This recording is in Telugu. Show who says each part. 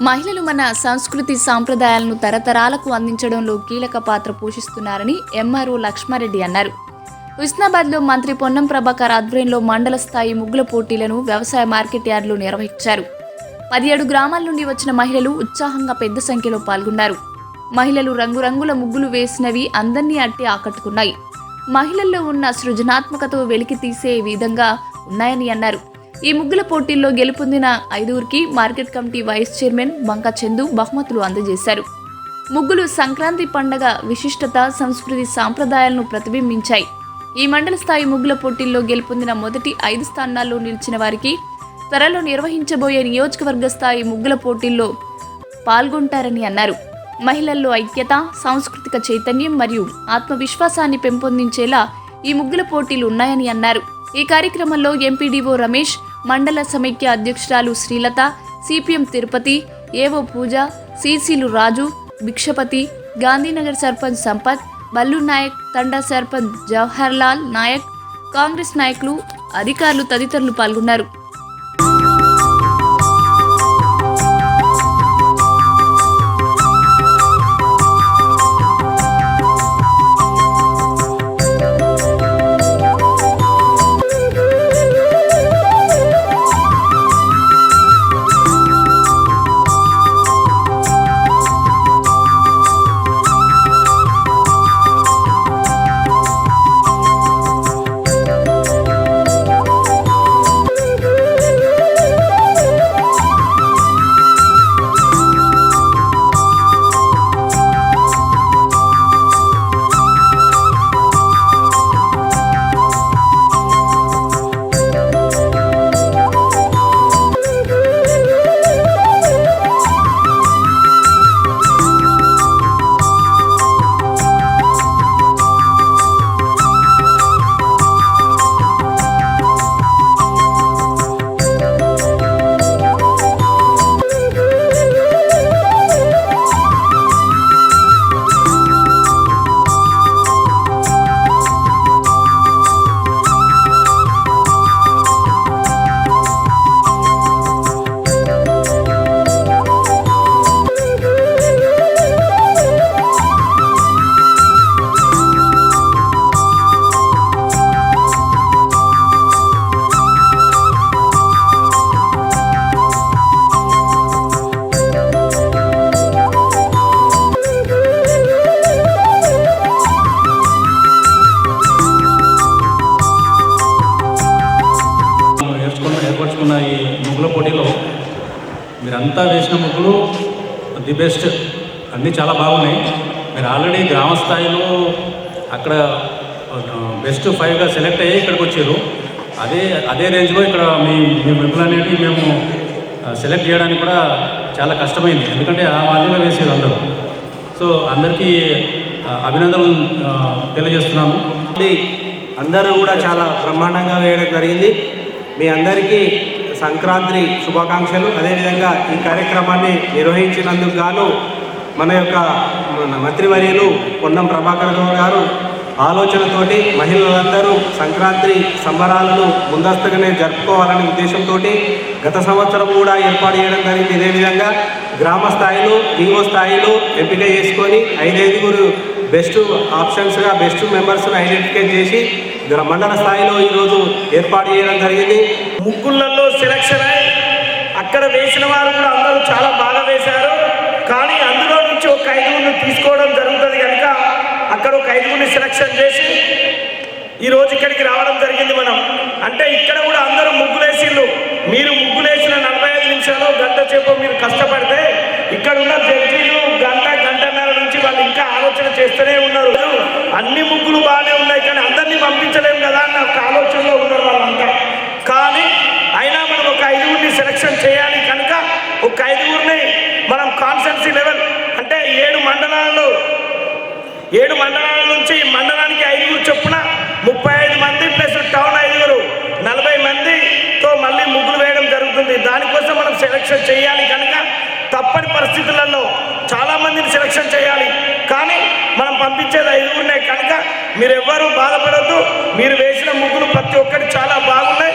Speaker 1: మహిళలు మన సంస్కృతి సాంప్రదాయాలను తరతరాలకు అందించడంలో కీలక పాత్ర పోషిస్తున్నారని ఎంఆర్ఓ లక్ష్మారెడ్డి అన్నారు. హుస్నాబాద్లో మంత్రి పొన్నం ప్రభాకర్ ఆధ్వర్యంలో మండల స్థాయి ముగ్గుల పోటీలను వ్యవసాయ మార్కెట్ యార్డులో నిర్వహించారు. 17 గ్రామాల నుండి వచ్చిన మహిళలు ఉత్సాహంగా పెద్ద సంఖ్యలో పాల్గొన్నారు. మహిళలు రంగురంగుల ముగ్గులు వేసినవి అందరినీ ఆకట్టుకున్నాయి. మహిళల్లో ఉన్న సృజనాత్మకత వెలికి తీసే విధంగా ఉన్నాయని అన్నారు. ఈ ముగ్గుల పోటీల్లో గెలుపొందిన 5గురికి మార్కెట్ కమిటీ వైస్ చైర్మన్ బంకా చందు బహుమతులు అందజేశారు. ముగ్గులు సంక్రాంతి పండగ విశిష్టత, సంస్కృతి సాంప్రదాయాలను ప్రతిబింబించాయి. ఈ మండల స్థాయి ముగ్గుల పోటీల్లో గెలుపొందిన మొదటి 5 స్థానాల్లో నిలిచిన వారికి త్వరలో నిర్వహించబోయే నియోజకవర్గ స్థాయి ముగ్గుల పోటీల్లో పాల్గొంటారని అన్నారు. మహిళల్లో ఐక్యత, సాంస్కృతిక చైతన్యం మరియు ఆత్మవిశ్వాసాన్ని పెంపొందించేలా ఈ ముగ్గుల పోటీలు ఉన్నాయని అన్నారు. ఈ కార్యక్రమంలో ఎంపీడీఓ రమేష్, మండల సమైక్య అధ్యక్షురాలు శ్రీలత, సిపిఎం తిరుపతి, ఏవో పూజ, సిసిలు రాజు, భిక్షపతి, గాంధీనగర్ సర్పంచ్ సంపత్, బల్లు నాయక్, తండా సర్పంచ్ జవహర్లాల్ నాయక్, కాంగ్రెస్ నాయకులు, అధికారులు తదితరులు పాల్గొన్నారు.
Speaker 2: ఏర్పరచుకున్న ఈ ముగ్గుల పోటీలో మీరంతా వేసిన ముగ్గులు ది బెస్ట్, అన్నీ చాలా బాగున్నాయి. మీరు ఆల్రెడీ గ్రామ స్థాయిలో అక్కడ బెస్ట్ 5గా సెలెక్ట్ అయ్యి ఇక్కడికి వచ్చారు. అదే రేంజ్లో ఇక్కడ మీ ముగ్గులు అనేవి మేము సెలెక్ట్ చేయడానికి కూడా చాలా కష్టమైంది, ఎందుకంటే ఆ వాల్యూలో వేసేది అందరూ. సో అందరికీ అభినందనలు తెలియజేస్తున్నాము.
Speaker 3: అందరూ కూడా చాలా బ్రహ్మాండంగా వేయడం జరిగింది. మీ అందరికీ సంక్రాంతి శుభాకాంక్షలు. అదేవిధంగా ఈ కార్యక్రమాన్ని నిర్వహించినందుకు గాను మన యొక్క మంత్రివర్యులు పొన్నం ప్రభాకర్ గారు ఆలోచనతోటి మహిళలందరూ సంక్రాంతి సంబరాలను ముందస్తుగానే జరుపుకోవాలనే ఉద్దేశంతో గత సంవత్సరం కూడా ఏర్పాటు చేయడం జరిగింది. ఇదేవిధంగా గ్రామ స్థాయిలో, డిఓ స్థాయిలో ఎంపిక చేసుకొని 5 బెస్ట్ ఆప్షన్స్గా బెస్ట్ మెంబర్స్ను ఐడెంటిఫై చేసి మండల స్థాయిలో ఈరోజు ఏర్పాటు చేయడం జరిగింది.
Speaker 4: ముగ్గులలో సెలక్షన్ అయి అక్కడ వేసిన వారు కూడా అందరూ చాలా బాగా వేశారు. కానీ అందులో నుంచి ఒక 5గురిని తీసుకోవడం జరుగుతుంది కనుక అక్కడ ఒక 5గురిని సెలక్షన్ చేసి ఈరోజు ఇక్కడికి రావడం జరిగింది. మనం అంటే ఇక్కడ కూడా అందరూ ముగ్గులేసిళ్ళు. మీరు ముగ్గులేసిన 45 నిమిషాలు, గంట సేపు మీరు కష్టపడితే ఇక్కడ ఉన్న జడ్జీలు గంటన్నర నుంచి వాళ్ళు ఇంకా ఆలోచన చేస్తూనే ఉన్నారు. అన్ని ముగ్గులు బాగానే ఉన్నాయి కానీ అందరినీ పంపించలేము కదా అన్న ఒక ఆలోచనలో ఉన్నారు వాళ్ళంతా. కానీ అయినా మనం ఒక 5గురిని సెలక్షన్ చేయాలి కనుక ఒక 5గురిని మనం కాన్స్టెన్సీ లెవెల్ అంటే 7 మండలాల నుంచి మండలానికి 5గురు చొప్పున 35 మంది ప్లస్ టౌన్ 5గురు 40 మందితో మళ్ళీ ముగ్గులు వేయడం జరుగుతుంది. దానికోసం మనం సెలక్షన్ చేయాలి కనుక తప్పని పరిస్థితులలో చాలామందిని సెలక్షన్ చేయాలి. కానీ మనం పంపించేది 5గురినే కనుక మీరెవ్వరూ బాధపడద్దు. మీరు వేసిన ముగ్గులు ప్రతి ఒక్కటి చాలా బాగున్నాయి.